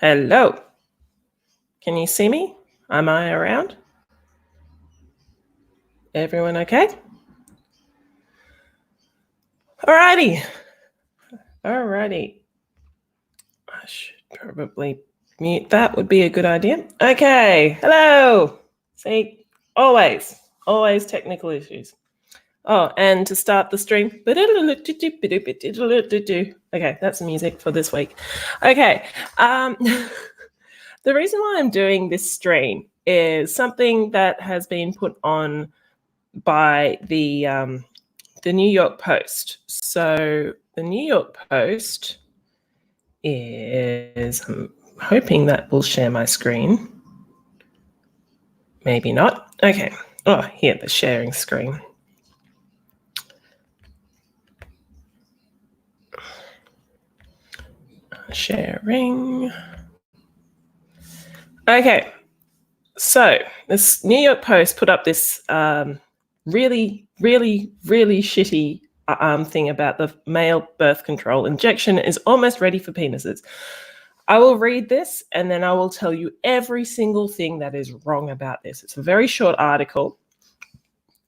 Hello. Can you see me? Am I around? Everyone okay? Alrighty. I should probably mute that, would be a good idea. Okay. Hello. See, always technical issues. Oh, and to start the stream. Okay, that's the music for this week. Okay. The reason why I'm doing this stream is something that has been put on by the New York Post. So the New York Post is, I'm hoping that will share my screen. Maybe not. Okay. Oh, here, the sharing screen. Sharing. Okay. So this New York Post put up this really shitty thing about the male birth control injection is almost ready for penises. I will read this and then I will tell you every single thing that is wrong about this. It's a very short article.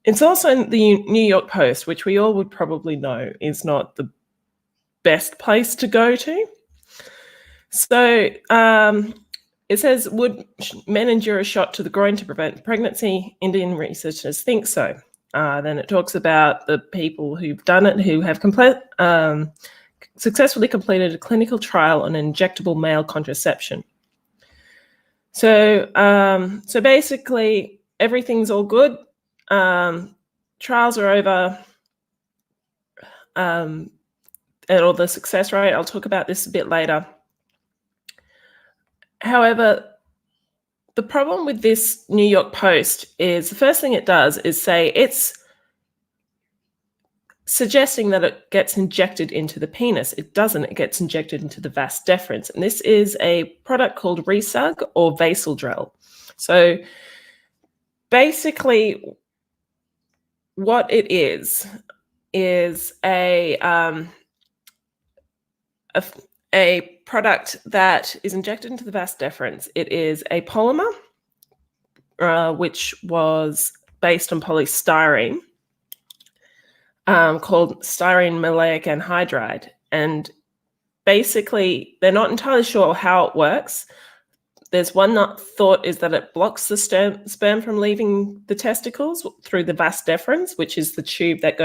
It's also in the New York Post, which we all would probably know is not the best place to go to. So it says, would men endure a shot to the groin to prevent pregnancy? Indian researchers think so. Then it talks about the people who've done it, who have successfully completed a clinical trial on injectable male contraception. So basically, everything's all good. Trials are over. And all the success rate. I'll talk about this a bit later. However, the problem with this New York Post is the first thing it does is say it's suggesting that it gets injected into the penis. It doesn't. It gets injected into the vas deferens. And this is a product called Resug or basal gel. So basically what it is a product that is injected into the vas deferens. It is a polymer, which was based on polystyrene, called styrene maleic anhydride. And basically, they're not entirely sure how it works. There's one thought is that it blocks the sperm from leaving the testicles through the vas deferens, which is the tube that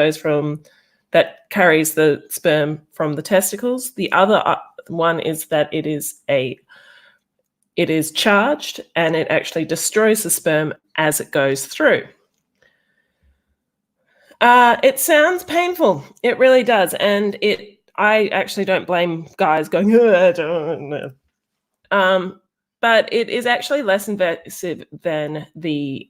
that carries the sperm from the testicles. The other one is that it is charged and it actually destroys the sperm as it goes through. It sounds painful. It really does. And I actually don't blame guys going, I don't know. But it is actually less invasive than the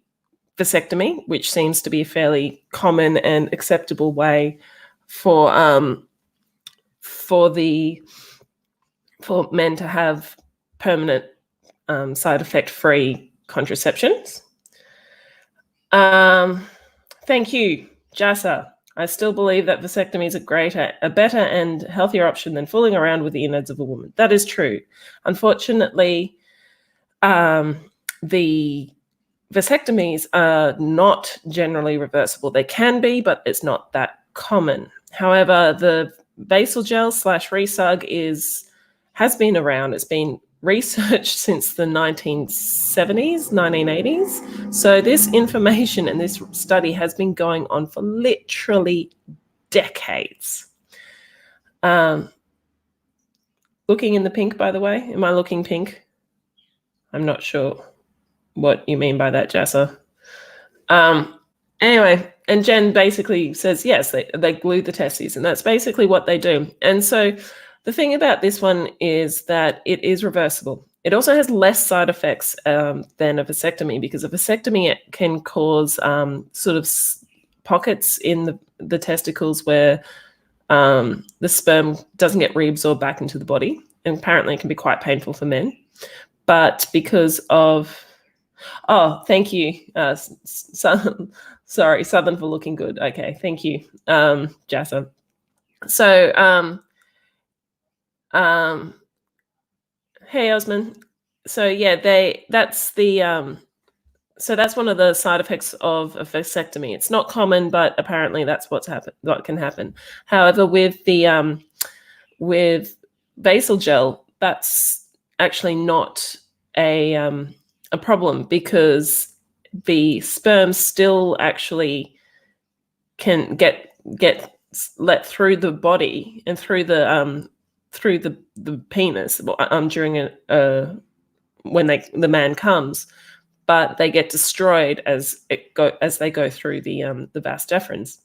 vasectomy, which seems to be a fairly common and acceptable way for men to have permanent side effect free contraceptions. Thank you, Jasa. I still believe that vasectomy is a better and healthier option than fooling around with the innards of a woman. That is true. Unfortunately, the vasectomies are not generally reversible. They can be, but it's not that common. However, the basal gel / Resug has been around. It's been researched since the 1970s, 1980s. So this information and this study has been going on for literally decades. Looking in the pink, by the way. Am I looking pink? I'm not sure what you mean by that, Jessa. Anyway, and Jen basically says, yes, they glue the testes, and that's basically what they do. And so the thing about this one is that it is reversible. It also has less side effects than a vasectomy, because a vasectomy can cause sort of pockets in the testicles where the sperm doesn't get reabsorbed back into the body. And apparently it can be quite painful for men. But because of, oh, thank you, sorry, Southern for looking good. Okay, thank you, Jassa. So, Hey, Osman. So yeah, that's one of the side effects of a vasectomy. It's not common, but apparently that's what can happen. However, with basal gel, that's actually not a problem, because the sperm still actually can get let through the body and through the penis during when the man comes, but they get destroyed as they go through the vas deferens.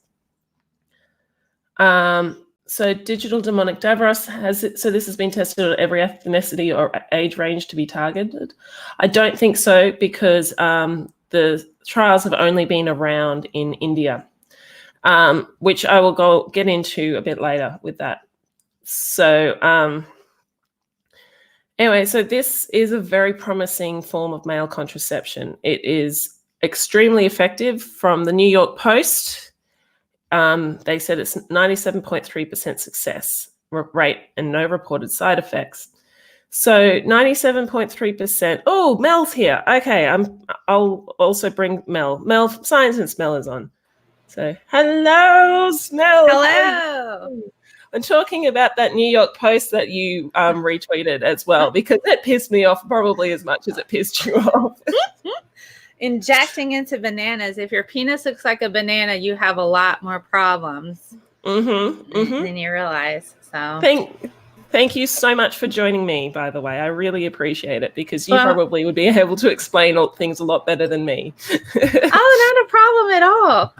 So digital demonic Davros has it. So this has been tested on every ethnicity or age range to be targeted. I don't think so, because the trials have only been around in India, which I will get into a bit later with that. So anyway, so this is a very promising form of male contraception. It is extremely effective. From the New York Post, they said it's 97.3% success rate and no reported side effects. So 97.3%. Oh, Mel's here. Okay, I'll also bring Mel. Scientist Mel is on. So hello, Mel. Hello. I'm talking about that New York Post that you retweeted as well, because that pissed me off probably as much as it pissed you off. Injecting into bananas. If your penis looks like a banana, you have a lot more problems than you realize. So thank you so much for joining me, by the way. I really appreciate it, because you probably would be able to explain things a lot better than me. Oh, not a problem at all.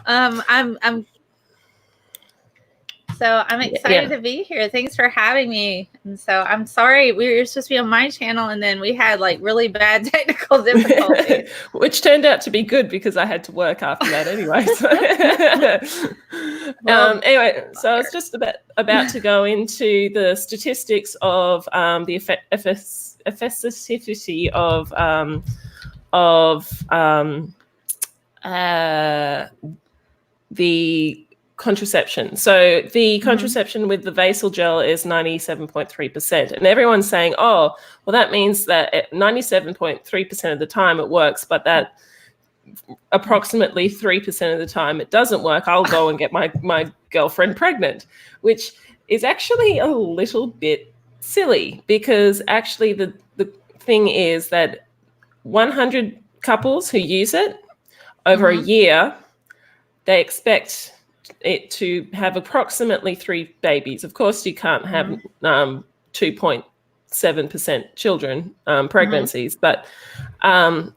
I'm excited to be here. Thanks for having me. And so I'm sorry, we were supposed to be on my channel, and then we had like really bad technical difficulties. Which turned out to be good, because I had to work after that anyway. So. Anyway, so I was just about to go into the statistics of the effectivity of the contraception. So the contraception with the basal gel is 97.3%. And everyone's saying, oh, well, that means that at 97.3% of the time it works, but that approximately 3% of the time it doesn't work. I'll go and get my girlfriend pregnant, which is actually a little bit silly, because actually the thing is that 100 couples who use it over a year, they expect it to have approximately 3 babies. Of course, you can't have 2.7% children pregnancies, but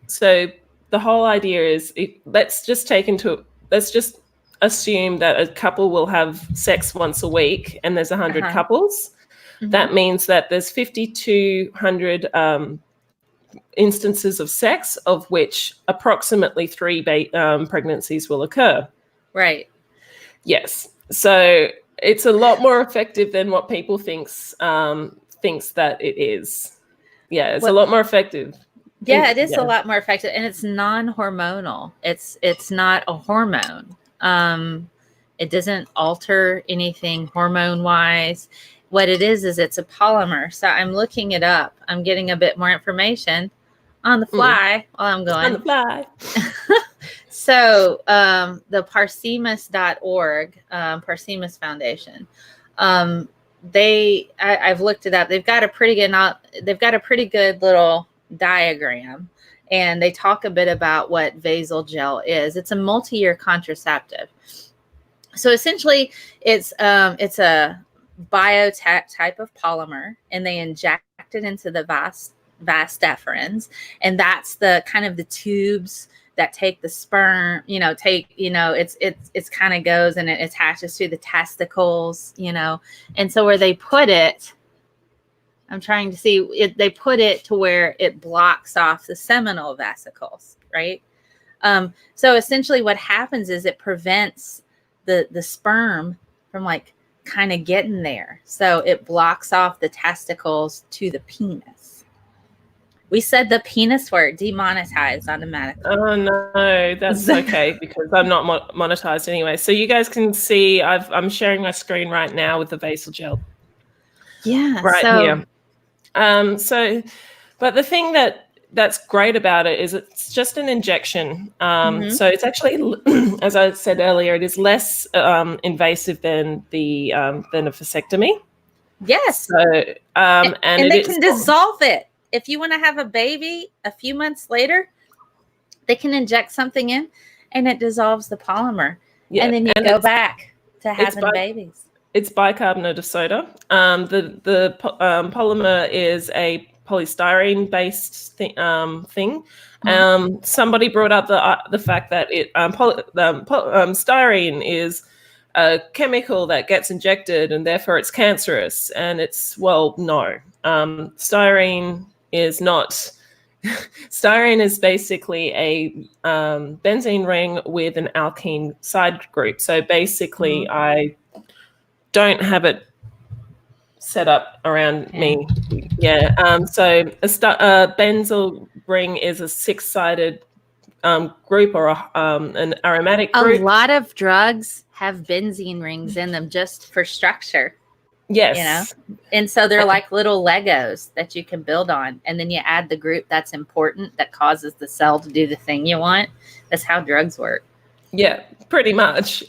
so the whole idea is, let's just assume that a couple will have sex once a week, and there's 100 couples. That means that there's 5,200 instances of sex, of which approximately 3 pregnancies will occur. Right. Yes. So it's a lot more effective than what people thinks that it is. Yeah, it's a lot more effective. Yeah, it is a lot more effective, and it's non-hormonal. It's not a hormone. It doesn't alter anything hormone-wise. What it is it's a polymer. So I'm looking it up. I'm getting a bit more information on the fly while I'm going. On the fly. So the parsemus.org, Parsemus Foundation, I've looked it up. They've got a pretty good little diagram, and they talk a bit about what basal gel is. It's a multi-year contraceptive. So essentially, it's a biotech type of polymer, and they inject it into the vas deferens, and that's the kind of the tubes that take the sperm, it's kind of goes and it attaches to the testicles, and so where they put it, I'm trying to see it, they put it to where it blocks off the seminal vesicles, right? So essentially what happens is it prevents the sperm from like kind of getting there. So it blocks off the testicles to the penis. We said the penis word, demonetized automatically. Oh no, that's okay, because I'm not monetized anyway. So you guys can see I'm sharing my screen right now with the basal gel. Yeah. Right here. But the thing that's great about it is it's just an injection. So it's actually, as I said earlier, it is less invasive than a vasectomy. Yes. So and they can dissolve it. If you want to have a baby a few months later, they can inject something in, and it dissolves the polymer, and then you go back to having babies. It's bicarbonate of soda. The polymer is a polystyrene based thing. Somebody brought up the fact that styrene is a chemical that gets injected and therefore it's cancerous. And it's, well, no. Styrene is not. Styrene is basically a benzene ring with an alkene side group. So basically, I don't have it set up around me. Yeah. So a benzyl ring is a six-sided group or an aromatic group. A lot of drugs have benzene rings in them just for structure. Yes. And so they're like little Legos that you can build on. And then you add the group that's important that causes the cell to do the thing you want. That's how drugs work. Yeah, pretty much.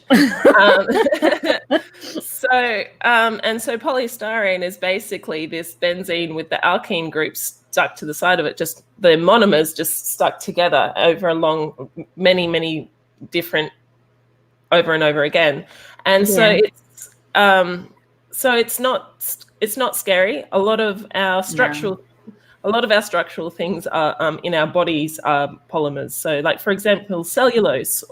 So polystyrene is basically this benzene with the alkene groups stuck to the side of it. Just the monomers just stuck together over many different over and over again. And so it's not scary. A lot of our structural things are in our bodies are polymers. So, like, for example, cellulose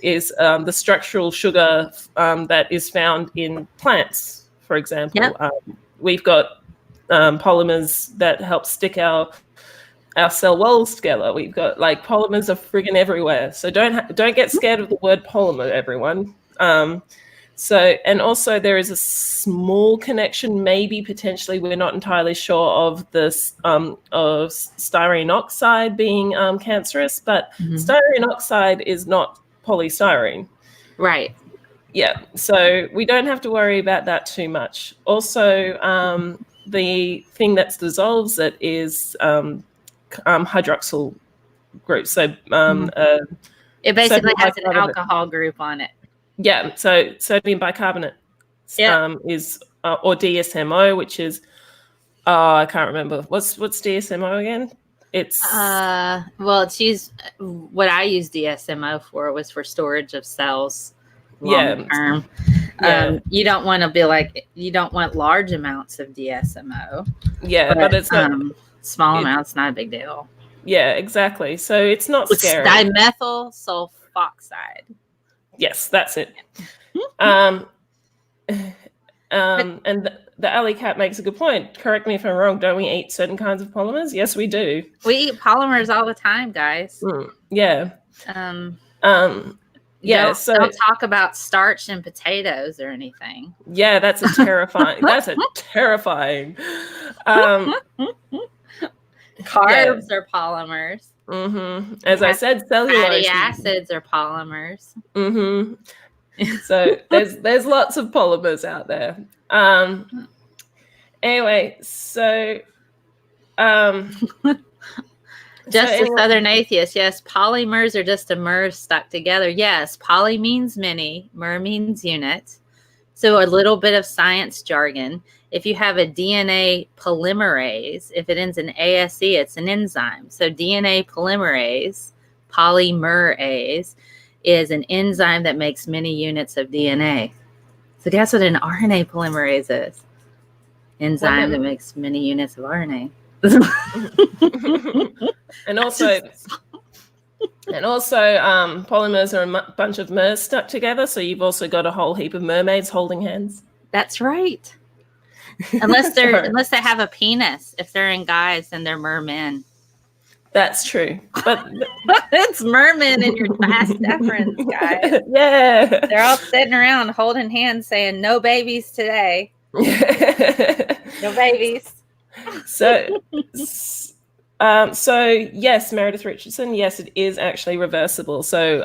is the structural sugar that is found in plants. For example, we've got polymers that help stick our cell walls together. We've got polymers are friggin' everywhere. So don't get scared of the word polymer, everyone. And also there is a small connection, maybe potentially, we're not entirely sure, of this of styrene oxide being cancerous, but styrene oxide is not polystyrene. Right. Yeah. So we don't have to worry about that too much. Also, the thing that dissolves it is hydroxyl group. So it basically has an alcohol group on it. Yeah, so sodium bicarbonate is or DSMO, which is I can't remember. What's DSMO again? It's it's used. What I used DSMO for was for storage of cells long term. You don't want to you don't want large amounts of DSMO. Yeah, but it's not small amounts, not a big deal. Yeah, exactly. So it's not scary. Dimethyl sulfoxide. Yes, that's it. And the alley cat makes a good point. Correct me if I'm wrong. Don't we eat certain kinds of polymers? Yes, we do. We eat polymers all the time, guys. Yeah. Don't talk about starch and potatoes or anything. Yeah, that's terrifying. Carbs are polymers. As I said, cellulose. Fatty acids are polymers. So there's lots of polymers out there. Anyway, so just a Southern atheist. Yes, polymers are just a mer stuck together. Yes, poly means many, mer means unit. So a little bit of science jargon. If you have a DNA polymerase, if it ends in ASE, it's an enzyme. So DNA polymerase, polymerase, is an enzyme that makes many units of DNA. So guess what an RNA polymerase is? Enzyme that makes many units of RNA. And also polymers are a bunch of mers stuck together. So you've also got a whole heap of mermaids holding hands. That's right. Unless they have a penis. If they're in guys, then they're mermen. That's true. But it's mermen in your past deference, guys. Yeah. They're all sitting around holding hands saying, no babies today. No babies. So yes, Meredith Richardson, yes, it is actually reversible. So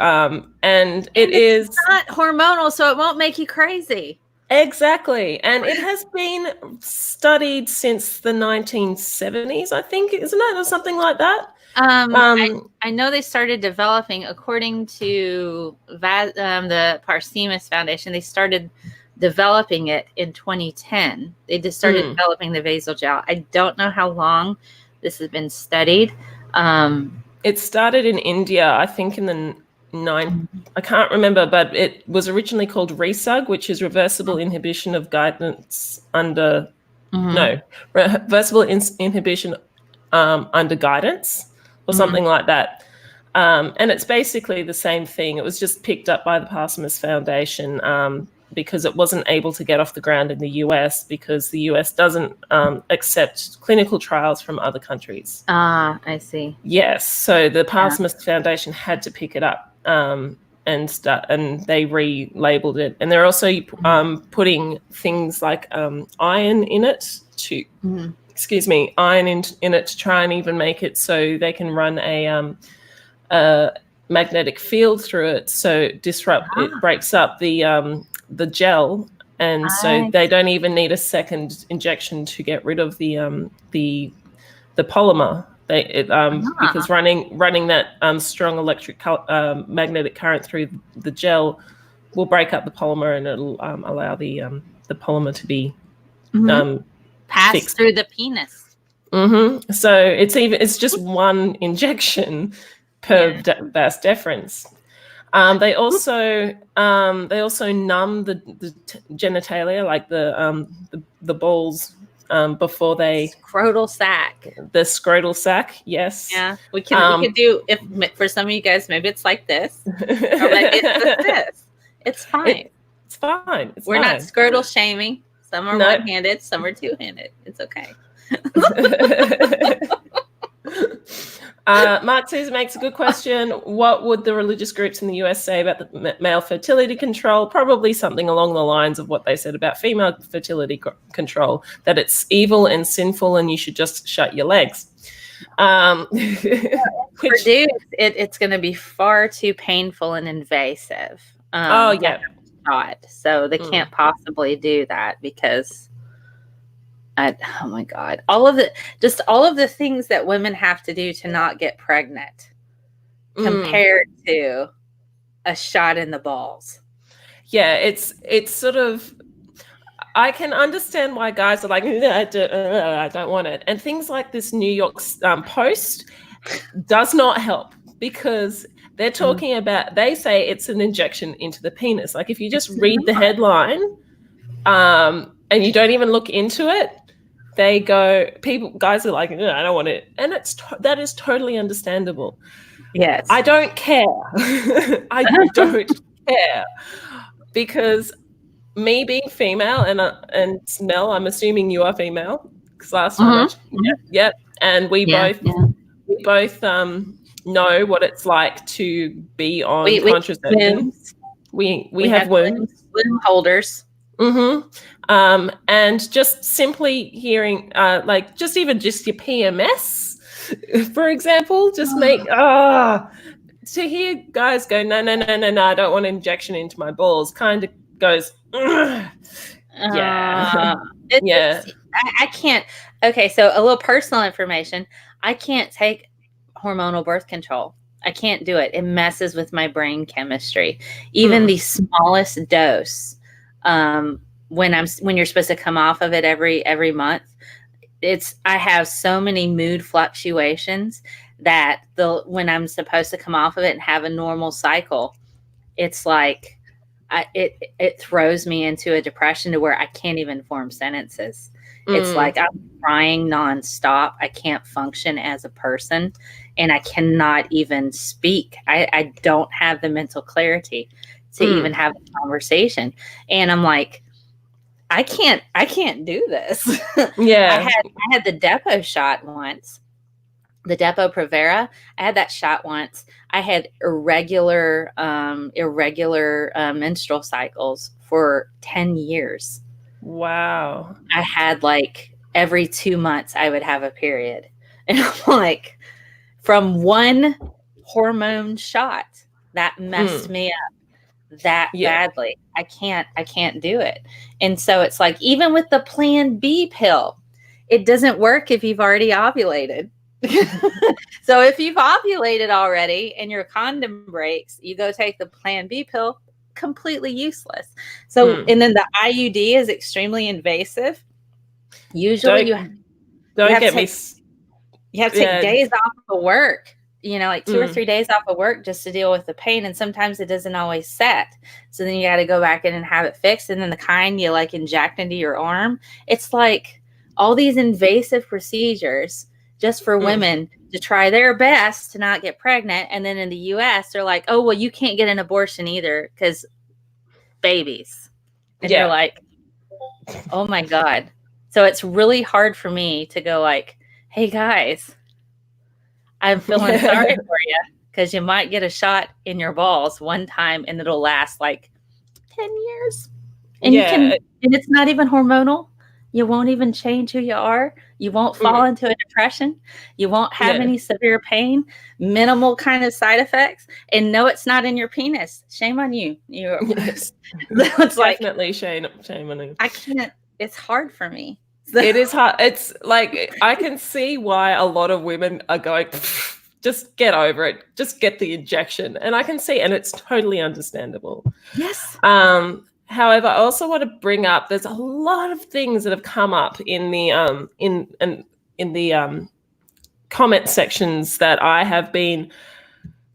and it is not hormonal, so it won't make you crazy. Exactly. And it has been studied since the 1970s, I think, isn't it? Or something like that. I know they started developing, according to the Parsemus Foundation, they started developing it in 2010. They just started developing the basal gel. I don't know how long this has been studied. It started in India, I think, in the I can't remember, but it was originally called RESUG, which is reversible inhibition of guidance under reversible inhibition under guidance or something like that. And it's basically the same thing. It was just picked up by the Parsemus Foundation because it wasn't able to get off the ground in the US because the US doesn't accept clinical trials from other countries. Ah, I see. Yes. So the Parsemus Foundation had to pick it up and they relabeled it. And they're also putting things like iron in it to iron in it to try and even make it so they can run a magnetic field through it, so it breaks up the gel, and so they don't even need a second injection to get rid of the polymer. Because running that strong electric magnetic current through the gel will break up the polymer, and it'll allow the polymer to be pass through the penis. So it's just one injection per vas deferens. They also numb the genitalia, like the balls before they scrotal sac. The scrotal sac, yes. Yeah, we can do, if for some of you guys maybe it's like this, or like it's this. It's fine. It's fine. We're not scrotal shaming. Some are one-handed, some are two-handed. It's okay. Mark Sousa makes a good question. What would the religious groups in the US say about the male fertility control? Probably something along the lines of what they said about female fertility control, that it's evil and sinful and you should just shut your legs. For dudes, it's going to be far too painful and invasive. So they can't possibly do that because oh my God, all of the things that women have to do to not get pregnant compared to a shot in the balls. Yeah, it's sort of, I can understand why guys are like, I don't want it. And things like this New York Post does not help because they're talking about, they say it's an injection into the penis. Like if you just read the headline and you don't even look into it, guys are like, no, I don't want it. And that is totally understandable. Yes. I don't care. I don't care because me being female and Mel, I'm assuming you are female because last time, and we both know what it's like to be on contraception. We have wombs. Womb holders. And just simply hearing, just your PMS, for example, just to hear guys go, no, I don't want an injection into my balls, kind of goes, I can't. Okay, so a little personal information. I can't take hormonal birth control. I can't do it. It messes with my brain chemistry. Even the smallest dose. When you're supposed to come off of it every month, I have so many mood fluctuations that when I'm supposed to come off of it and have a normal cycle, it's like it throws me into a depression to where I can't even form sentences. It's like I'm crying nonstop. I can't function as a person, and I cannot even speak. I don't have the mental clarity to even have a conversation. And I'm like, I can't do this. Yeah. I had the Depo shot once, the Depo Provera. I had that shot once. I had irregular menstrual cycles for 10 years. Wow. I had like every 2 months I would have a period. And I'm like, from one hormone shot that messed me up. that badly. I can't do it. And so it's like, even with the Plan B pill, it doesn't work if you've already ovulated. So if you've ovulated already and your condom breaks, you go take the Plan B pill, completely useless. So, and then the IUD is extremely invasive. Usually you have to take days off of work, like 2 or 3 days off of work just to deal with the pain. And sometimes it doesn't always set. So then you got to go back in and have it fixed. And then the kind you like inject into your arm. It's like all these invasive procedures just for women to try their best to not get pregnant. And then in the US, they're like, oh, well, you can't get an abortion either because babies. And you're like, oh my God. So it's really hard for me to go like, hey guys, I'm feeling sorry for you because you might get a shot in your balls one time and it'll last like 10 years. And and it's not even hormonal. You won't even change who you are. You won't fall into a depression. You won't have any severe pain, minimal kind of side effects. And no, it's not in your penis. Shame on you. It's definitely shame on you. I can't. It's hard for me. It is hard. It's like, I can see why a lot of women are going, just get over it. Just get the injection. And I can see, and it's totally understandable. Yes. However, I also want to bring up, there's a lot of things that have come up in the in the comment sections that I have been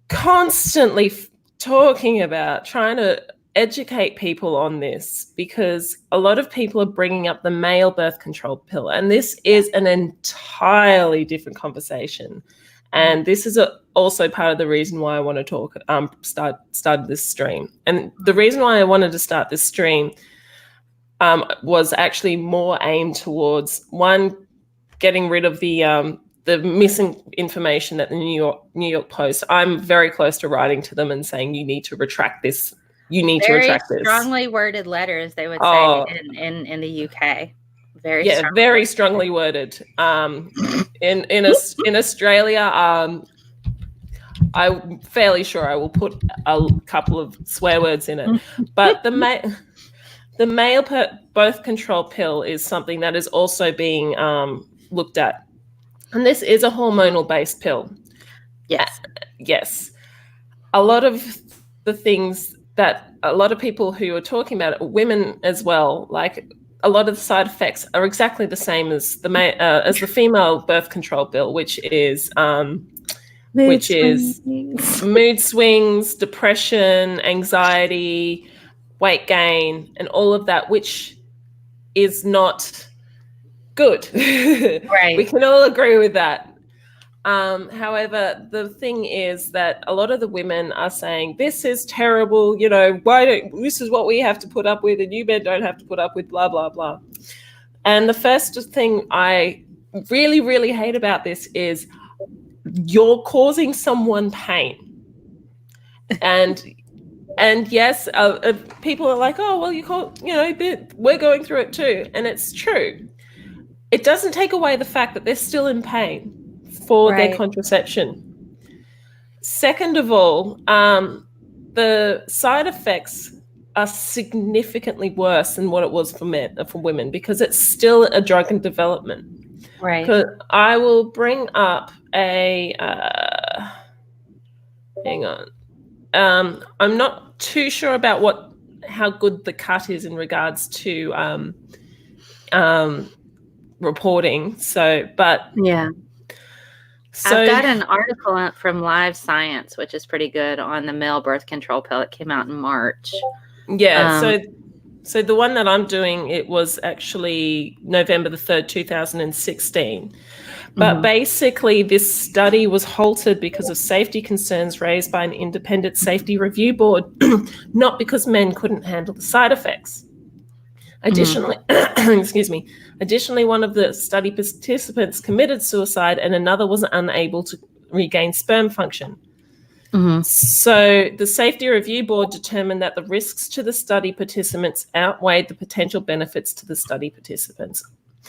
constantly talking about, trying to educate people on this, because a lot of people are bringing up the male birth control pill, and this is an entirely different conversation. And this is also part of the reason why I want to talk, started this stream. And the reason why I wanted to start this stream was actually more aimed towards, one, getting rid of the missing information that the New York Post. I'm very close to writing to them and saying, you need to retract this. You need to retract this. Very strongly worded letters, they would say in the UK. Very strongly worded. In Australia, I'm fairly sure I will put a couple of swear words in it. But the male birth control pill is something that is also being looked at, and this is a hormonal-based pill. Yes. A lot of the things that a lot of people who are talking about it, women as well, like, a lot of the side effects are exactly the same as the female birth control pill, which is mood swings, depression, anxiety, weight gain, and all of that, which is not good. Right. We can all agree with that. However, the thing is that a lot of the women are saying, this is terrible, this is what we have to put up with, and you men don't have to put up with blah, blah, blah. And the first thing I really, really hate about this is you're causing someone pain. And yes, people are like, oh, well, we're going through it too. And it's true. It doesn't take away the fact that they're still in pain for their contraception. Second of all, the side effects are significantly worse than what it was for women, because it's still a drug in development. Right. I will bring up a hang on. I'm not too sure about how good the cut is in regards to reporting. But I've got an article up from Live Science, which is pretty good, on the male birth control pill. It came out in March. So the one that I'm doing, it was actually November the 3rd, 2016. But basically, this study was halted because of safety concerns raised by an independent safety review board, not because men couldn't handle the side effects. Additionally, Additionally, one of the study participants committed suicide and another was unable to regain sperm function. So the safety review board determined that the risks to the study participants outweighed the potential benefits to the study participants.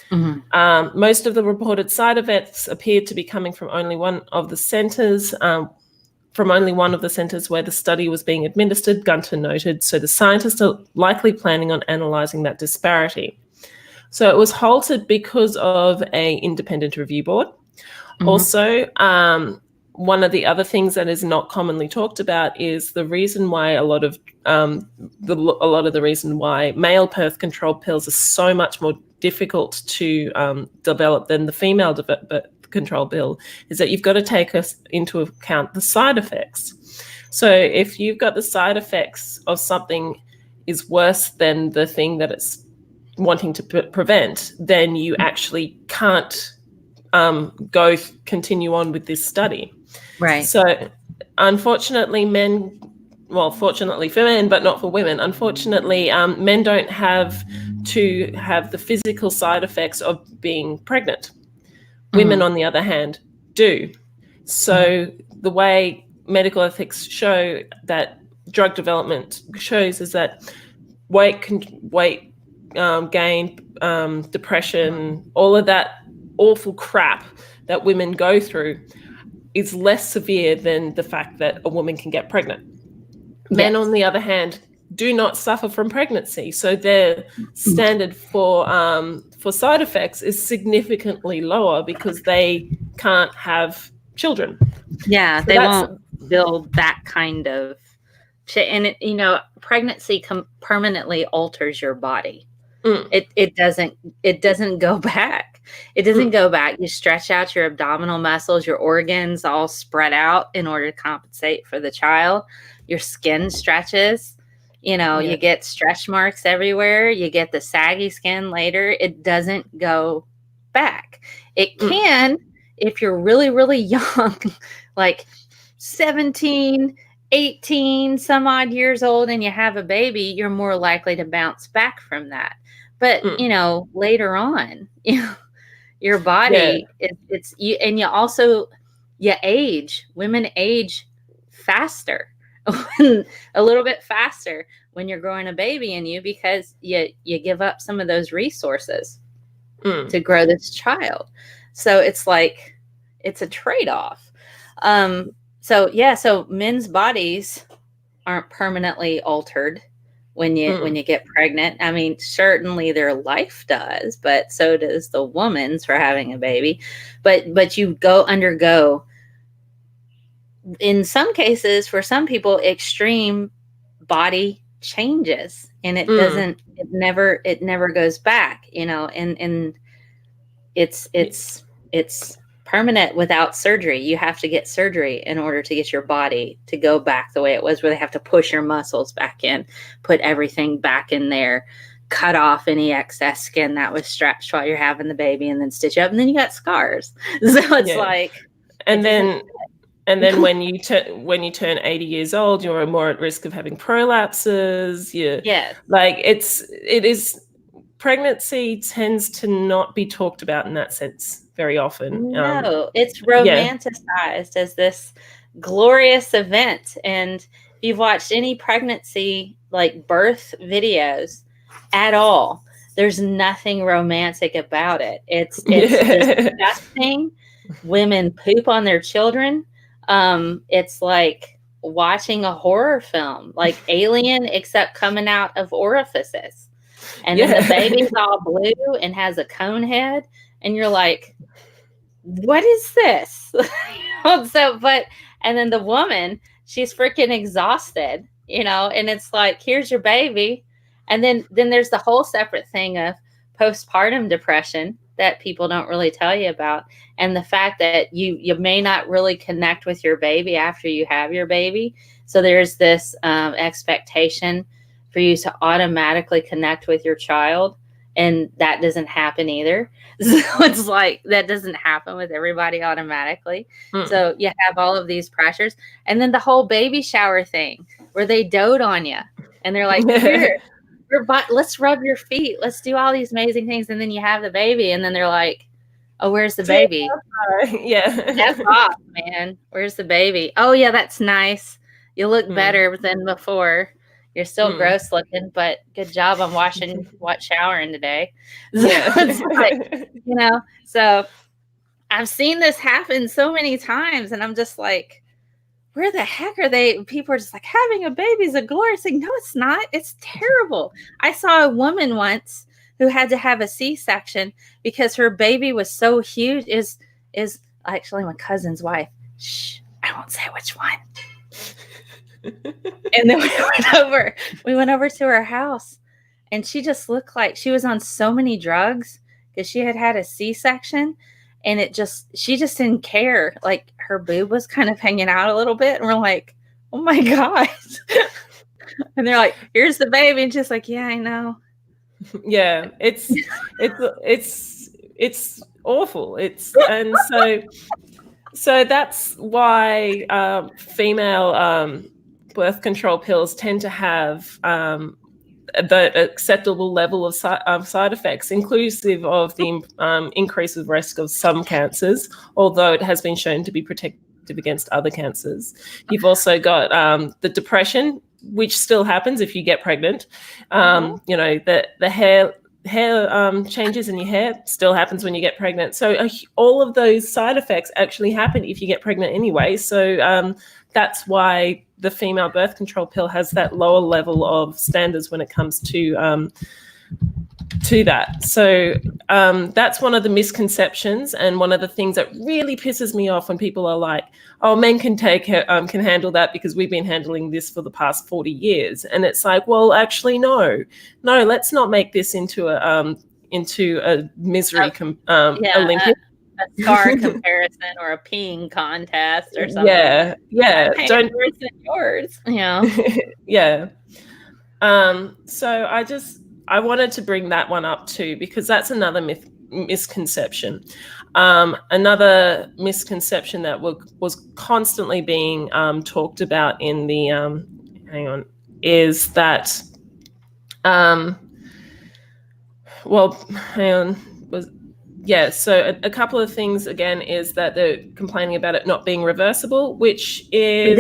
Most of the reported side effects appeared to be coming from only one of the centers, from only one of the centers where the study was being administered, Gunter noted, so the scientists are likely planning on analyzing that disparity. So it was halted because of an independent review board. Mm-hmm. Also, one of the other things that is not commonly talked about is the reason why a lot of the reason why male birth control pills are so much more difficult to develop than the female birth control pill is that you've got to take into account the side effects. So if you've got the side effects of something is worse than the thing that it's wanting to prevent, then you actually can't continue on with this study. Right. So unfortunately, fortunately for men, but not for women, unfortunately, men don't have to have the physical side effects of being pregnant. Women, on the other hand, do. So the way medical ethics show that drug development shows is that weight gain, depression, all of that awful crap that women go through is less severe than the fact that a woman can get pregnant. Yes. Men, on the other hand, do not suffer from pregnancy, so their standard for side effects is significantly lower because they can't have children. Yeah, so they won't build that kind of shit. And pregnancy permanently alters your body. It doesn't go back. It doesn't go back. You stretch out your abdominal muscles, your organs all spread out in order to compensate for the child. Your skin stretches. You get stretch marks everywhere. You get the saggy skin later. It doesn't go back. It can if you're really, really young, like 17, 18, some odd years old, and you have a baby, you're more likely to bounce back from that. But, later on, your body, it's you, and you age. Women age faster. A little bit faster when you're growing a baby in you because you give up some of those resources to grow this child. So it's like it's a trade-off. So men's bodies aren't permanently altered when you get pregnant. I mean, certainly their life does, but so does the woman's for having a baby. But you undergo, in some cases, for some people, extreme body changes, and it never goes back, and it's permanent without surgery. You have to get surgery in order to get your body to go back the way it was, where they have to push your muscles back in, put everything back in there, cut off any excess skin that was stretched while you're having the baby, and then stitch up, and then you got scars. So it's like, and then when you turn 80 years old, you're more at risk of having prolapses. Pregnancy tends to not be talked about in that sense very often. No, it's romanticized as this glorious event. And if you've watched any pregnancy, like birth videos at all, there's nothing romantic about it. It's disgusting. Women poop on their children. It's like watching a horror film, like Alien, except coming out of orifices. And then the baby's all blue and has a cone head. And you're like, what is this? And then the woman, she's freaking exhausted, and it's like, here's your baby. And then there's the whole separate thing of postpartum depression that people don't really tell you about. And the fact that you may not really connect with your baby after you have your baby. So there's this expectation for you to automatically connect with your child. And that doesn't happen either. So it's like, that doesn't happen with everybody automatically. So you have all of these pressures. And then the whole baby shower thing where they dote on you. And they're like, here, let's rub your feet. Let's do all these amazing things. And then you have the baby. And then they're like, oh, where's the baby? That's off, man. Where's the baby? Oh, yeah, that's nice. You look better than before. You're still gross looking, but good job on showering today. So it's like, so I've seen this happen so many times, and I'm just like, where the heck are they? People are just like, having a baby is a glorious thing. No, it's not. It's terrible. I saw a woman once who had to have a C-section because her baby was so huge. Is actually my cousin's wife. Shh, I won't say which one. And then we went over to her house, and she just looked like she was on so many drugs because she had a C-section, and she just didn't care. Like, her boob was kind of hanging out a little bit, and we're like, oh my God. And they're like, here's the baby. And just like, yeah, I know. Yeah, it's awful. So that's why female birth control pills tend to have the acceptable level of side effects, inclusive of the increase of risk of some cancers, although it has been shown to be protective against other cancers. You've also got the depression, which still happens if you get pregnant. You know, the hair changes in your hair still happens when you get pregnant. So all of those side effects actually happen if you get pregnant anyway. So that's why the female birth control pill has that lower level of standards when it comes to that. So that's one of the misconceptions, and one of the things that really pisses me off when people are like, oh, men can handle that because we've been handling this for the past 40 years. And it's like, well, actually, no, let's not make this into a misery Olympic. A scar comparison or a peeing contest or something. Yeah. Don't worse than yours. Yeah. Yeah. So I wanted to bring that one up too, because that's another misconception. Another misconception that was constantly being talked about in the is that so a couple of things again is that they're complaining about it not being reversible, which is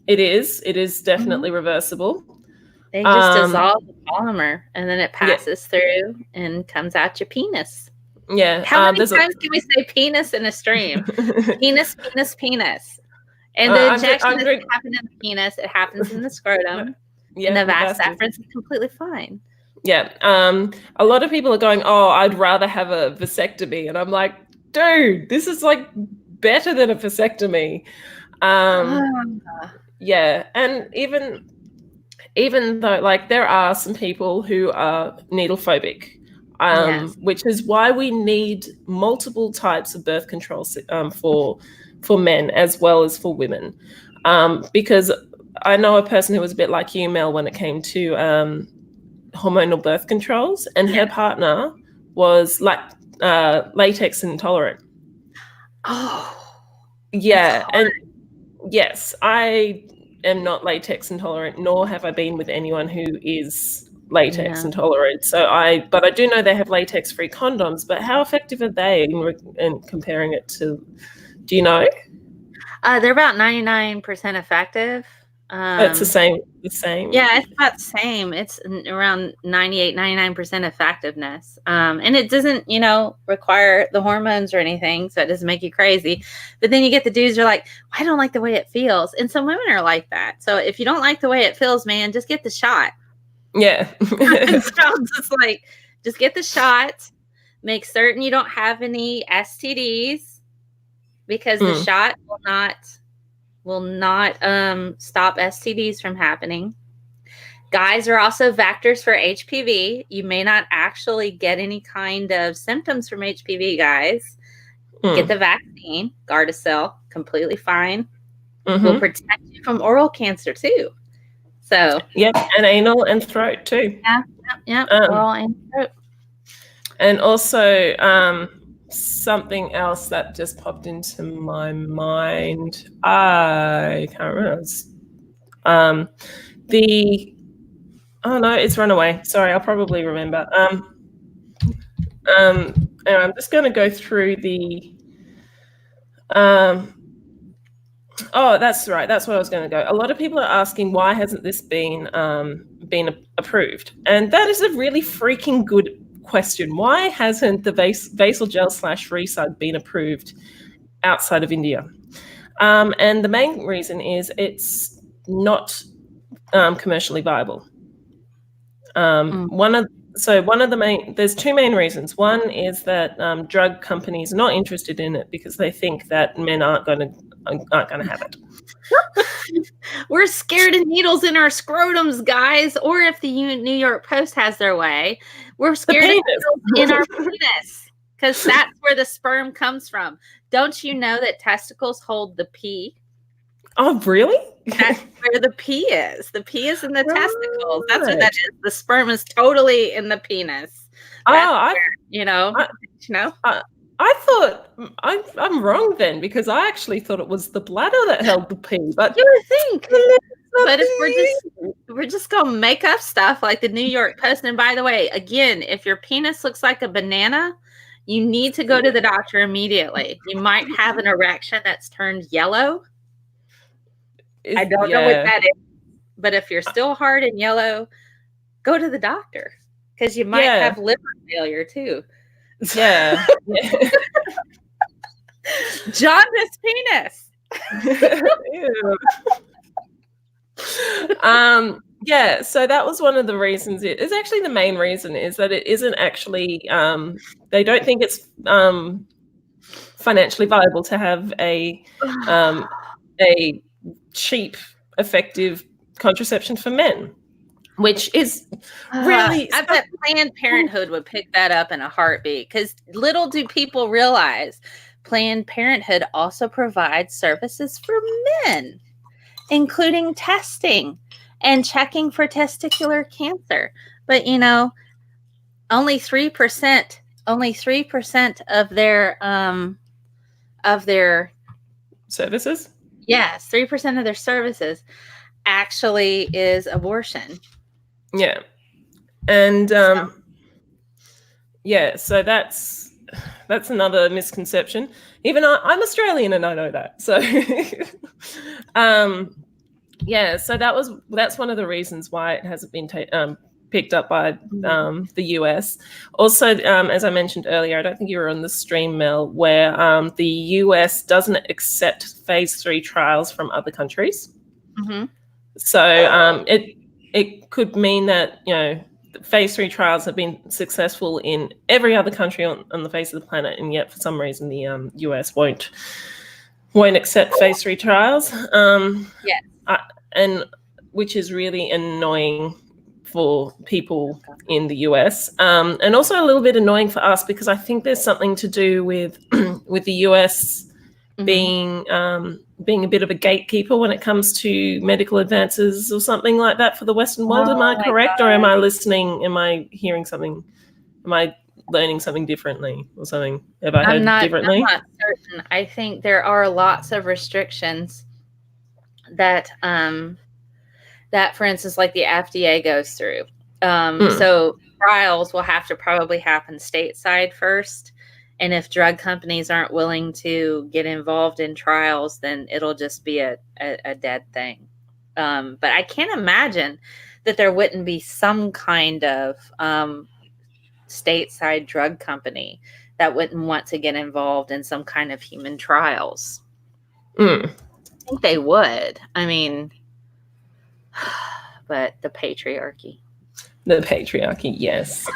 it is definitely reversible. They just dissolve the polymer, and then it passes through and comes out your penis. Yeah. How many times can we say penis in a stream? Penis. And the injection doesn't happen in the penis. It happens in the scrotum. And the vas deferens is completely fine. Yeah. A lot of people are going, oh, I'd rather have a vasectomy. And I'm like, dude, this is like better than a vasectomy. Yeah. And even though, like, there are some people who are needle phobic, which is why we need multiple types of birth control for men as well as for women. Because I know a person who was a bit like you, Mel, when it came to hormonal birth controls, and her partner was like latex intolerant. Oh, yeah. And yes, I am not latex intolerant, nor have I been with anyone who is latex intolerant. But I do know they have latex-free condoms. But how effective are they in comparing it to? Do you know? They're about 99% effective. It's the same. Yeah, it's about the same. It's around 99% effectiveness. And it doesn't, require the hormones or anything, so it doesn't make you crazy. But then you get the dudes who are like, I don't like the way it feels. And some women are like that. So if you don't like the way it feels, man, just get the shot. Yeah. So just like, just get the shot. Make certain you don't have any STDs, because the shot will not stop STDs from happening. Guys are also vectors for HPV. You may not actually get any kind of symptoms from HPV, guys. Get the vaccine, Gardasil, completely fine. Will protect you from oral cancer too. So and anal and throat too. Yeah, oral and throat. And also something else that just popped into my mind. I can't remember. It's run away. Sorry, I'll probably remember. I'm just going to go through the. That's right. That's where I was going to go. A lot of people are asking, why hasn't this been approved? And that is a really freaking good question. Why hasn't the basal gel / Resug been approved outside of India? And the main reason is it's not commercially viable. There's two main reasons. One is that drug companies are not interested in it because they think that men aren't going to have it. We're scared of needles in our scrotums, guys. Or if the New York Post has their way, we're scared of needles in our penis because that's where the sperm comes from. Don't you know that testicles hold the pee? Oh, really? That's where the pee is. The pee is in the testicles. That's what that is. The sperm is totally in the penis. I thought I'm wrong then because I actually thought it was the bladder that held the pee. But you would think. But if we're just gonna make up stuff like the New York Post. And by the way, again, if your penis looks like a banana, you need to go to the doctor immediately. You might have an erection that's turned yellow. I don't know what that is, but if you're still hard and yellow, go to the doctor because you might have liver failure too. Yeah. Jaundice penis. So that was one of the reasons. It is actually the main reason is that it isn't actually. They don't think it's financially viable to have a cheap, effective contraception for men, which is really. I bet Planned Parenthood would pick that up in a heartbeat because little do people realize Planned Parenthood also provides services for men, including testing and checking for testicular cancer. But only 3% of their services. Yes, 3% of their services actually is abortion. Yeah. And so that's another misconception. Even I'm Australian and I know that. So so that's one of the reasons why it hasn't been picked up by the US. Also, as I mentioned earlier, I don't think you were on the stream, Mel, where the US doesn't accept phase 3 trials from other countries. Mm-hmm. So it could mean that phase 3 trials have been successful in every other country on the face of the planet, and yet for some reason the US won't accept phase 3 trials. And which is really annoying for people in the US, and also a little bit annoying for us because I think there's something to do with the US being a bit of a gatekeeper when it comes to medical advances or something like that for the Western world. Am I correct, or am I listening? Am I hearing something? Am I learning something differently or something? Have I heard differently? I'm not certain. I think there are lots of restrictions that for instance, like the FDA goes through. So trials will have to probably happen stateside first. And if drug companies aren't willing to get involved in trials, then it'll just be a dead thing. But I can't imagine that there wouldn't be some kind of stateside drug company that wouldn't want to get involved in some kind of human trials. I think they would. I mean, but the patriarchy. The patriarchy, yes.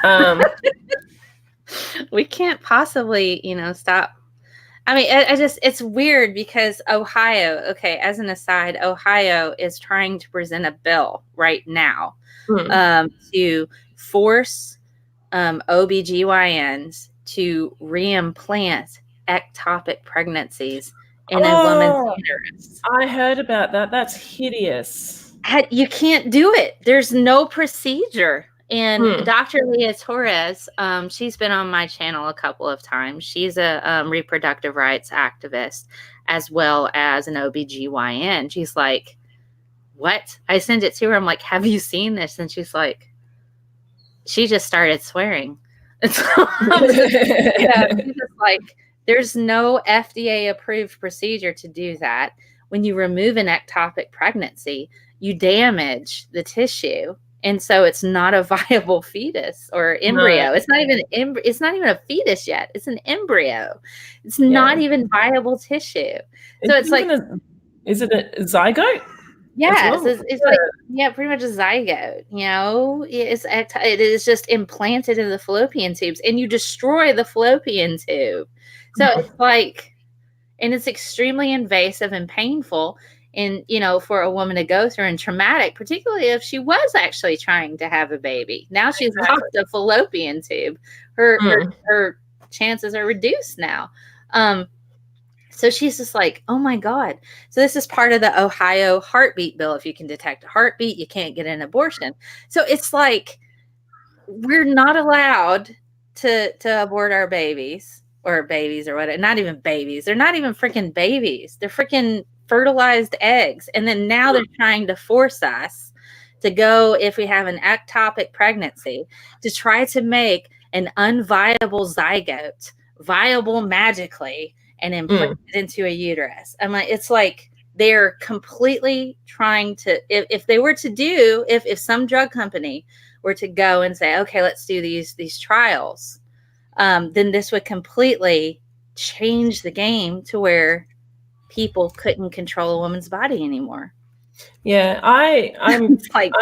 We can't possibly, stop. I mean, it's weird because Ohio, okay, as an aside, Ohio is trying to present a bill right now to force OBGYNs to reimplant ectopic pregnancies in a woman's uterus. I heard about that. That's hideous. You can't do it. There's no procedure. And Dr. Leah Torres, she's been on my channel a couple of times. She's a reproductive rights activist as well as an OBGYN. She's like, what? I sent it to her. I'm like, have you seen this? And she's like, she just started swearing. She's just like, there's no FDA approved procedure to do that. When you remove an ectopic pregnancy, you damage the tissue And so it's not a viable fetus or embryo. No. It's not even it's not even a fetus yet. It's an embryo. It's not even viable tissue. So it's like, is it a zygote? yes, it's like, yeah, pretty much a zygote. You know, it is just implanted in the fallopian tubes, and you destroy the fallopian tube. So it's like, and it's extremely invasive and painful, and you know, for a woman to go through, and traumatic, particularly if she was actually trying to have a baby. Now she's lost a fallopian tube. Her chances are reduced now. So she's just like, oh my God. So this is part of the Ohio heartbeat bill. If you can detect a heartbeat, you can't get an abortion. So it's like, we're not allowed to abort our babies or whatever. Not even babies. They're not even freaking babies. They're freaking fertilized eggs. And then now they're trying to force us to go, if we have an ectopic pregnancy, to try to make an unviable zygote viable magically and implant it into a uterus. I'm like, it's like they're completely trying to, if they were to do, if some drug company were to go and say, okay, let's do these trials, then this would completely change the game to where people couldn't control a woman's body anymore. Yeah, I'm like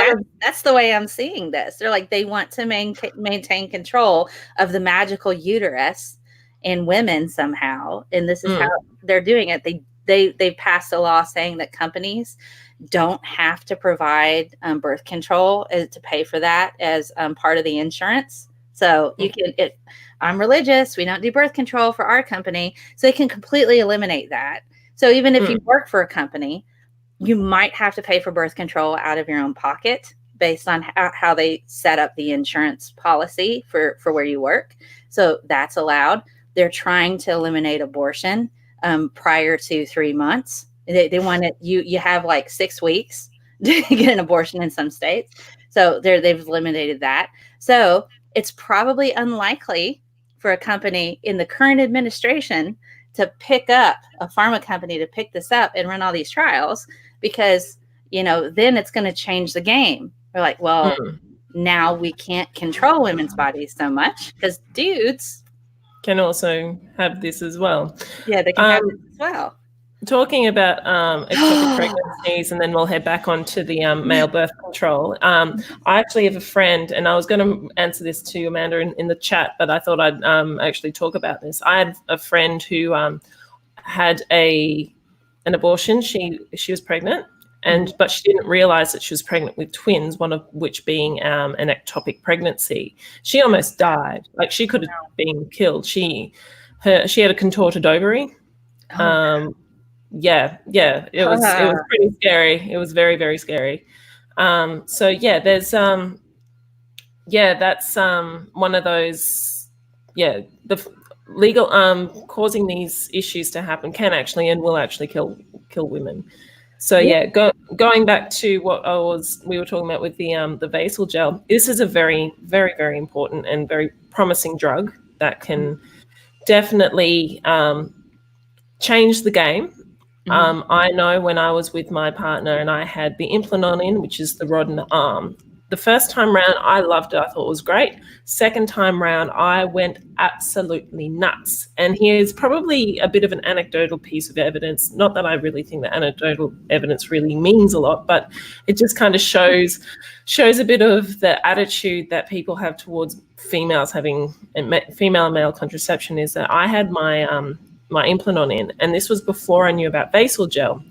that's the way I'm seeing this. They're like, they want to maintain control of the magical uterus in women somehow, and this is how they're doing it. They've passed a law saying that companies don't have to provide birth control to pay for that as part of the insurance. So you can, I'm religious, we don't do birth control for our company, so they can completely eliminate that. So even if you work for a company, you might have to pay for birth control out of your own pocket based on how they set up the insurance policy for where you work. So that's allowed. They're trying to eliminate abortion prior to 3 months. They want it. You have like 6 weeks to get an abortion in some states. So they've eliminated that. So it's probably unlikely for a company in the current administration to pick up, a pharma company to pick this up and run all these trials, because, you know, then it's going to change the game. We're like, well, now we can't control women's bodies so much because dudes can also have this as well. Yeah, they can have this as well. Talking about ectopic pregnancies, and then we'll head back onto the male birth control. I actually have a friend, and I was going to answer this to Amanda in the chat, but I thought I'd actually talk about this. I had a friend who had an abortion. She was pregnant, but she didn't realize that she was pregnant with twins, one of which being an ectopic pregnancy. She almost died. Like, she could have been killed. She had a contorted ovary. Yeah, it was pretty scary. It was very, very scary. So yeah, there's that's one of those. Yeah, the legal causing these issues to happen can actually and will actually kill women. So going back to what we were talking about with the basal gel. This is a very, very, very important and very promising drug that can definitely change the game. I know when I was with my partner and I had the implant in, which is the rod in the arm. The first time round, I loved it. I thought it was great. Second time round, I went absolutely nuts. And here's probably a bit of an anecdotal piece of evidence. Not that I really think that anecdotal evidence really means a lot, but it just kind of shows a bit of the attitude that people have towards females having female and male contraception. Is that I had my implant in, and this was before I knew about basal gel.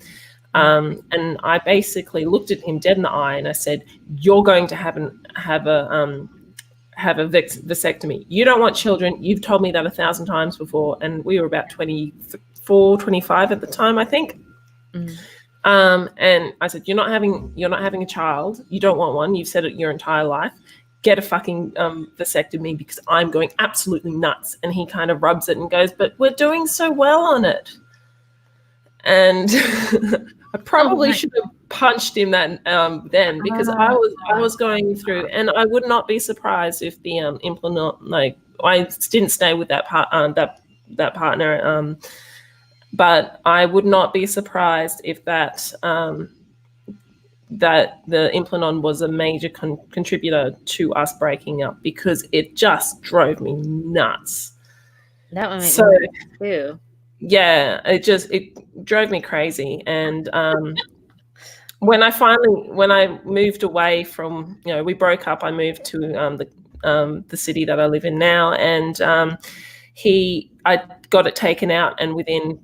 And I basically looked at him dead in the eye and I said, "You're going to have a vasectomy. You don't want children. You've told me that 1,000 times before." And we were about 24, 25 at the time, I think. And I said, you're not having a child. You don't want one. You've said it your entire life. Get a fucking vasectomy because I'm going absolutely nuts. And he kind of rubs it and goes, "But we're doing so well on it." And I probably should have punched him then because I was going through, and I would not be surprised if the implant, like, I didn't stay with that partner, but I would not be surprised if that that the Implanon was a major contributor to us breaking up, because it just drove me nuts. That would make So me nuts too. yeah, it drove me crazy. And when I moved away from, we broke up, I moved to the city that I live in now, and I got it taken out, and within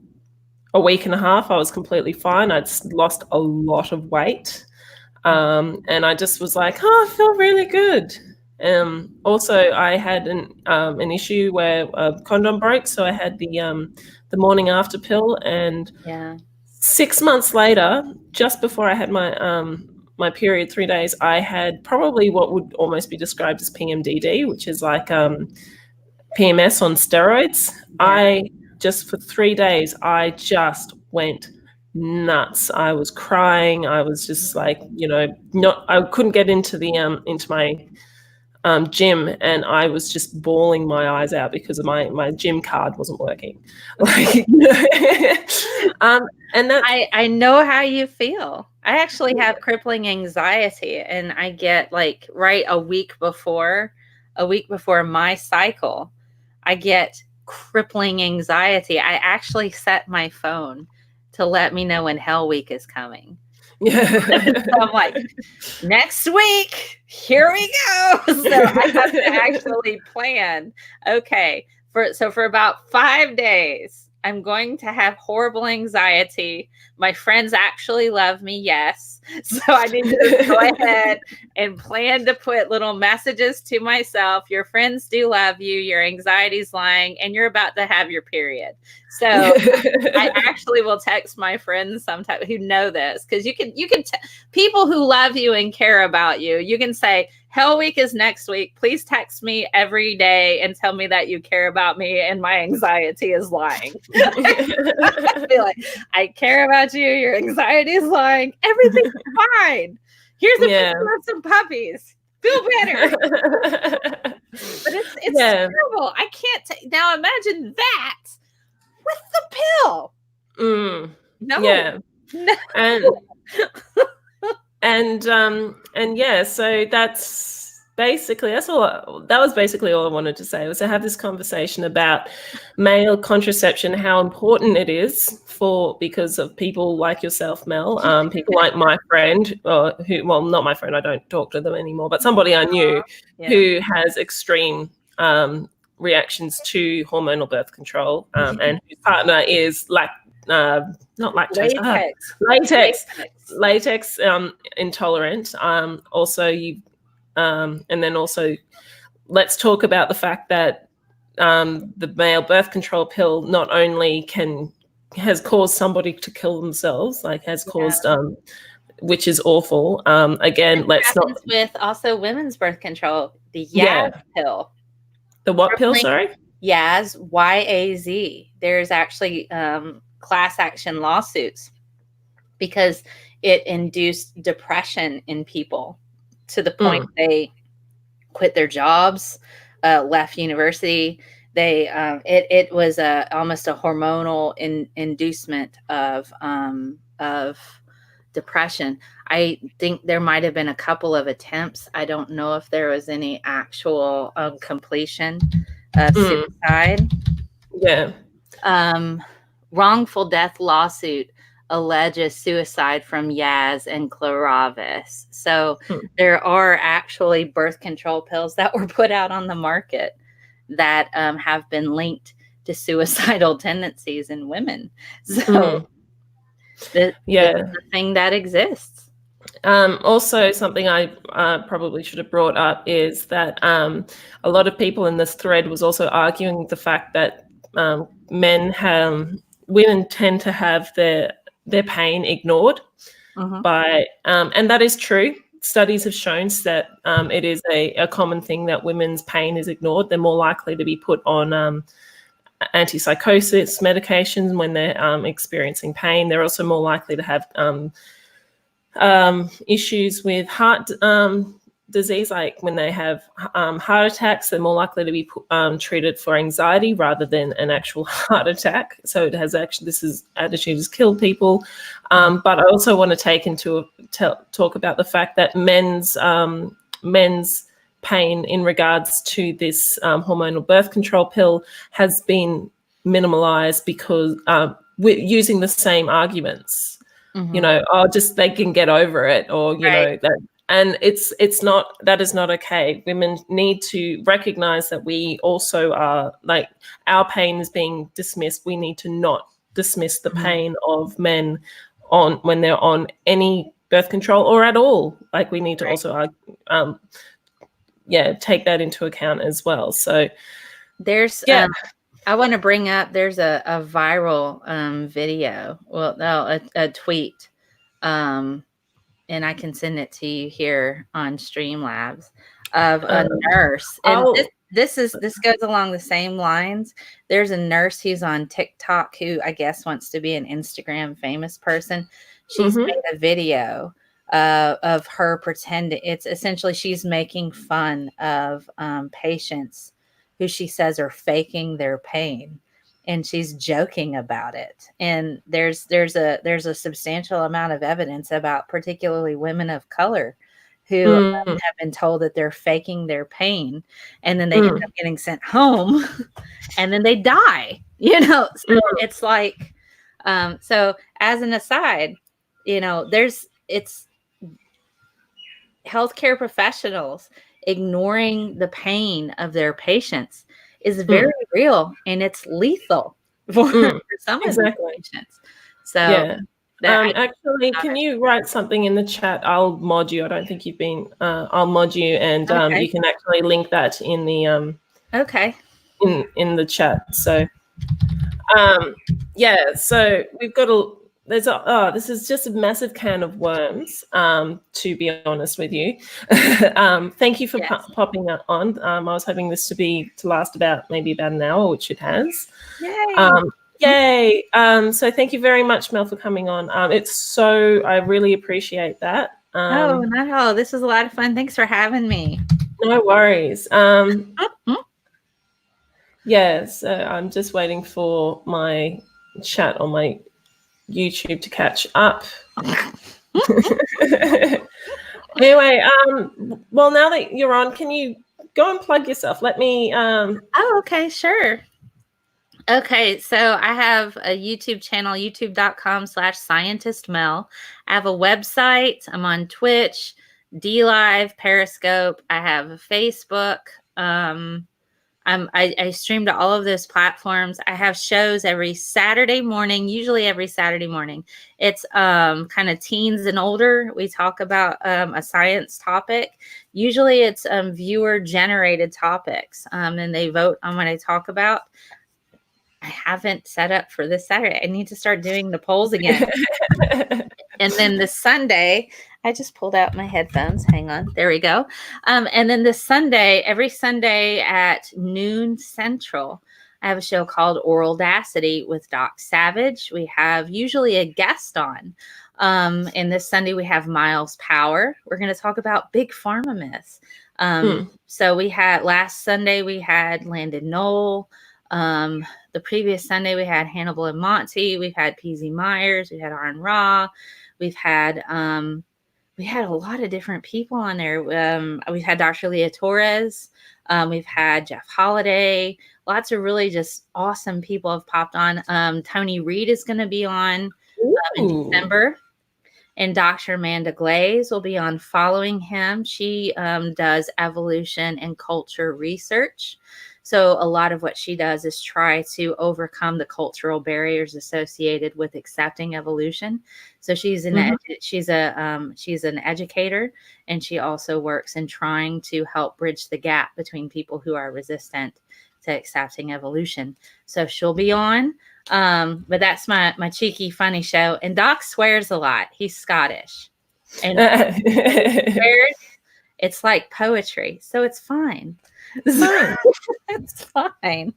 a week and a half I was completely fine. I'd lost a lot of weight, and I just was like, I feel really good. Also, I had an issue where a condom broke, so I had the morning after pill, and 6 months later, just before I had my period, 3 days, I had probably what would almost be described as PMDD, which is like PMS on steroids. I just, for 3 days, I just went nuts. I was crying. I was just like, I couldn't get into my gym, and I was just bawling my eyes out because my gym card wasn't working. Like, and that I know how you feel. I actually have crippling anxiety, and I get like a week before my cycle, I get crippling anxiety. I actually set my phone to let me know when Hell Week is coming. Yeah. So I'm like, next week, here we go. So I have to actually plan. Okay, for about 5 days, I'm going to have horrible anxiety. My friends actually love me, yes. So I need to go ahead and plan to put little messages to myself. Your friends do love you. Your anxiety's lying, and you're about to have your period. So I actually will text my friends sometimes who know this, because you can people who love you and care about you. You can say, Hell Week is next week. Please text me every day and tell me that you care about me and my anxiety is lying. I feel like, I care about you. Your anxiety is lying. Everything's fine. Here's a picture of some puppies. Feel better. But it's terrible. I can't now imagine that with the pill. No. Yeah. No. And yeah, so that's basically, that was basically all I wanted to say, was to have this conversation about male contraception, how important it is because of people like yourself, Mel, people like my friend, not my friend, I don't talk to them anymore, but somebody I knew who has extreme reactions to hormonal birth control, and whose partner is not lactose, latex intolerant. Also, and then also, let's talk about the fact that the male birth control pill not only has caused somebody to kill themselves, which is awful. Again, let's not with also women's birth control, the Yaz pill. The what pill? Sorry, Yaz, YAZ. There's actually class action lawsuits because it induced depression in people to the point they quit their jobs, left university. They it was almost a hormonal inducement of depression. I think there might have been a couple of attempts. I don't know if there was any actual completion of suicide. Yeah. Wrongful death lawsuit alleges suicide from Yaz and Claravis. So there are actually birth control pills that were put out on the market that have been linked to suicidal tendencies in women. So this is a thing that exists. Also, something I probably should have brought up is that a lot of people in this thread was also arguing the fact that women tend to have their pain ignored by, and that is true. Studies have shown that it is a common thing that women's pain is ignored. They're more likely to be put on antipsychosis medications when they're experiencing pain. They're also more likely to have issues with heart disease, like when they have heart attacks, they're more likely to be treated for anxiety rather than an actual heart attack. So it has actually, this attitude has killed people. But I also want to talk about the fact that men's pain in regards to this hormonal birth control pill has been minimalized because we're using the same arguments. You know, just they can get over it, or you know that. And it's not, that is not okay. Women need to recognize that we also are, like, our pain is being dismissed. We need to not dismiss the pain of men when they're on any birth control or at all. Like, we need to also take that into account as well. So there's I want to bring up, there's a viral video, well, no, a tweet, and I can send it to you here on Streamlabs, of a nurse. And this goes along the same lines. There's a nurse who's on TikTok who I guess wants to be an Instagram famous person. She's made a video of her pretending. It's essentially, she's making fun of patients who she says are faking their pain. And she's joking about it. And there's a substantial amount of evidence about particularly women of color who have been told that they're faking their pain, and then they end up getting sent home and then they die, you know? So it's like, so as an aside, you know, it's healthcare professionals ignoring the pain of their patients is very real, and it's lethal for some of the patients. So actually, can you write something in the chat? I'll mod you. I don't think you've been. I'll mod you, and you can actually link that in the in the chat. So so we've got this is just a massive can of worms, to be honest with you. Thank you for popping that on. I was hoping this to last maybe about an hour, which it has. Yay. So thank you very much, Mel, for coming on. I really appreciate that. Oh, not at all. This was a lot of fun. Thanks for having me. No worries. So I'm just waiting for my chat on my YouTube to catch up. Anyway, well, now that you're on, can you go and plug yourself? Let me okay, sure. Okay, so I have a YouTube channel, youtube.com/Scientist Mel. I have a website. I'm on Twitch, DLive, Periscope. I have a Facebook. I stream to all of those platforms. I have shows every Saturday morning, usually every Saturday morning. It's kind of teens and older. We talk about a science topic. Usually it's viewer-generated topics, and they vote on what I talk about. I haven't set up for this Saturday. I need to start doing the polls again. And then this Sunday, I just pulled out my headphones. Hang on. There we go. And then this Sunday, every Sunday at noon Central, I have a show called Oraldacity with Doc Savage. We have usually a guest on. And this Sunday, we have Miles Power. We're going to talk about big pharma myths. So last Sunday, we had Landon Knoll. The previous Sunday, we had Hannibal and Monty. We've had PZ Myers. We had Arn Ra. We've had a lot of different people on there. We've had Dr. Leah Torres. We've had Jeff Holiday. Lots of really just awesome people have popped on. Tony Reed is going to be on in December. And Dr. Amanda Glaze will be on following him. She does evolution and culture research. So a lot of what she does is try to overcome the cultural barriers associated with accepting evolution. So she's an educator, and she also works in trying to help bridge the gap between people who are resistant to accepting evolution. So she'll be on. But that's my cheeky, funny show. And Doc swears a lot. He's Scottish. And swears, it's like poetry. So it's fine. It's fine.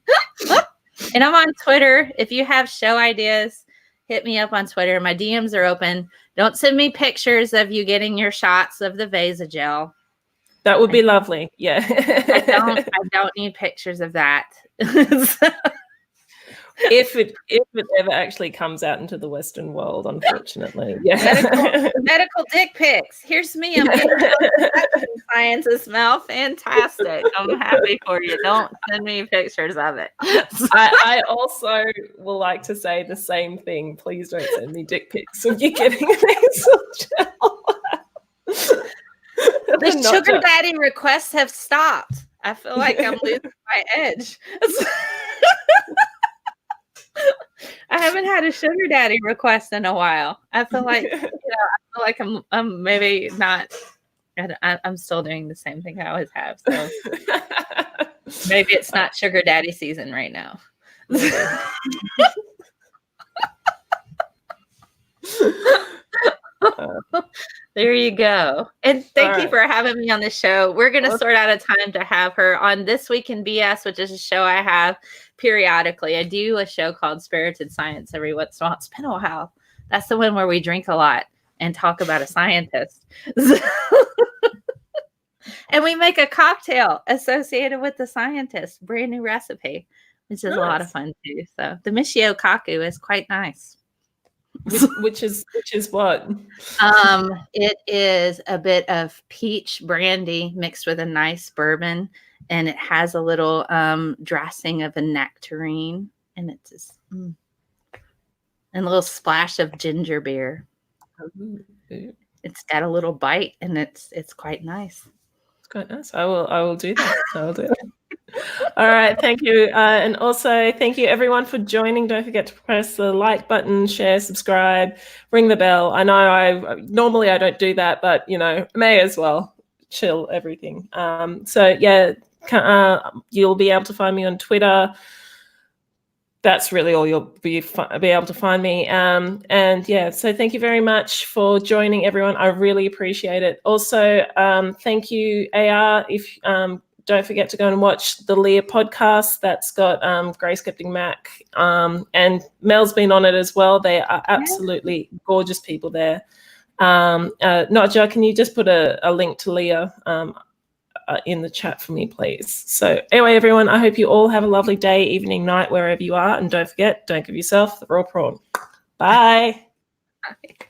And I'm on Twitter. If you have show ideas, hit me up on Twitter. My DMs are open. Don't send me pictures of you getting your shots of the Vasagel. That would be lovely. Yeah. I don't need pictures of that. if it ever actually comes out into the Western world, unfortunately. Yeah. Medical dick pics. Here's me. I'm getting Scientist Mel. Fantastic. I'm happy for you. Don't send me pictures of it. I also will like to say the same thing. Please don't send me dick pics of you getting an nasal gel. The sugar daddy requests have stopped. I feel like I'm losing my edge. I haven't had a sugar daddy request in a while. I feel like I'm maybe not. I'm still doing the same thing I always have. So maybe it's not sugar daddy season right now. There you go. And thank you for having me on the show. We're going to sort out a time to have her on This Week in BS, which is a show I have periodically. I do a show called Spirited Science every once in a while. It's been a while. That's the one where we drink a lot and talk about a scientist. And we make a cocktail associated with the scientist, brand new recipe, which is a lot of fun too. So the Michio Kaku is quite nice. Which is what? It is a bit of peach brandy mixed with a nice bourbon, and it has a little dressing of a nectarine, and it's just, and a little splash of ginger beer. It's got a little bite, and it's quite nice. It's quite nice. I will do that. I will do it. All right, thank you. And also thank you everyone for joining. Don't forget to press the like button, share, subscribe, ring the bell. I know I don't do that, but may as well chill everything. So yeah, you'll be able to find me on Twitter. That's really all you'll be able to find me. And yeah, so thank you very much for joining, everyone. I really appreciate it. Also, thank you, AR. If don't forget to go and watch the Leah podcast. That's got Grey Skeptic Mac and Mel's been on it as well. They are absolutely gorgeous people there. Notja, can you just put a link to Leah in the chat for me, please? So anyway, everyone, I hope you all have a lovely day, evening, night, wherever you are. And don't forget, don't give yourself the raw prawn. Bye. Bye.